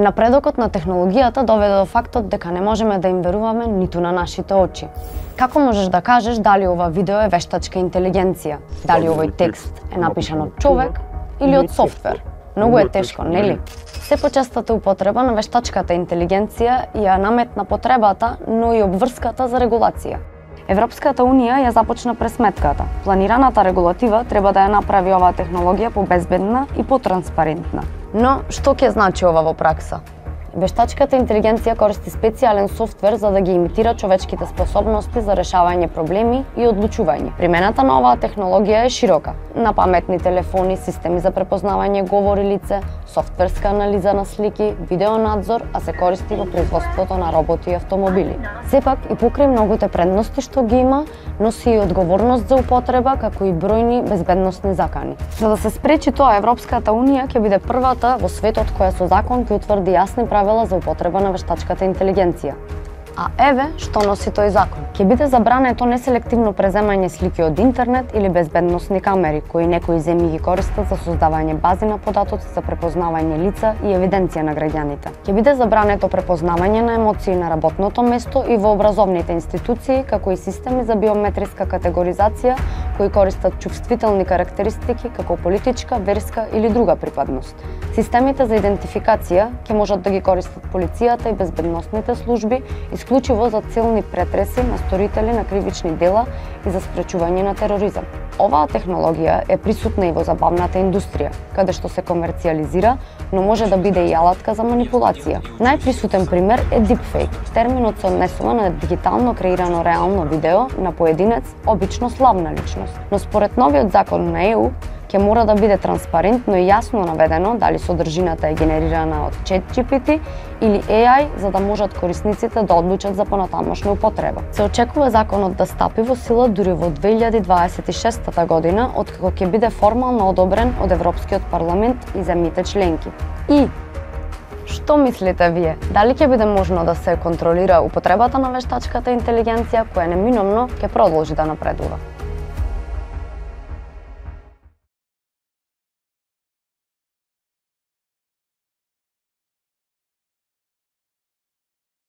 Напредокот на технологијата доведе до фактот дека не можеме да им веруваме ниту на нашите очи. Како можеш да кажеш дали ова видео е вештачка интелигенција? Дали овој текст е напишан од човек или од софтвер? Многу е тешко, нели? Се почестата употреба на вештачката интелигенција ја наметна потребата, но и обврската за регулација. Европската унија ја започна пресметката. Планираната регулатива треба да ја направи оваа технологија побезбедна и потранспарентна. Но што ќе значи ова во пракса? Вештачката интелигенција користи специјален софтвер за да ги имитира човечките способности за решавање проблеми и одлучување. Примената на оваа технологија е широка. На паметни телефони, системи за препознавање говор и лице, софтверска анализа на слики, видеонадзор, а се користи во производството на роботи и автомобили. Сепак и покрај многуте предности што ги има, носи и одговорност за употреба, како и бројни безбедносни закани. За да се спречи тоа, Европската унија ќе биде првата во светот која со закон ќе утврди јасни правила за употреба на вештачката интелигенција. А еве што носи тој закон. Ќе биде забрането неселективно преземање слики од интернет или безбедносни камери, кои некои земји ги користат за создавање бази на податоци за препознавање лица и евиденција на граѓаните. Ќе биде забрането препознавање на емоции на работното место и во образовните институции, како и системи за биометриска категоризација кои користат чувствителни карактеристики како политичка, верска или друга припадност. Системите за идентификација ќе можат да ги користат полицијата и безбедносните служби исклучиво за целни претреси на сторители на кривични дела и за спречување на тероризам. Оваа технологија е присутна и во забавната индустрија, каде што се комерцијализира, но може да биде и алатка за манипулација. Најприсутен пример е deepfake. Терминот се однесува на дигитално креирано реално видео на поединец, обично славна личност. Но според новиот закон на ЕУ, ќе мора да биде транспарентно и јасно наведено дали содржината е генерирана од ChatGPT или AI, за да можат корисниците да одлучат за понатамошна употреба. Се очекува законот да стапи во сила дури во 2026 година, откако ќе биде формално одобрен од Европскиот парламент и земјите членки. И што мислите вие? Дали ќе биде можно да се контролира употребата на вештачката интелигенција, која неминовно ќе продолжи да напредува?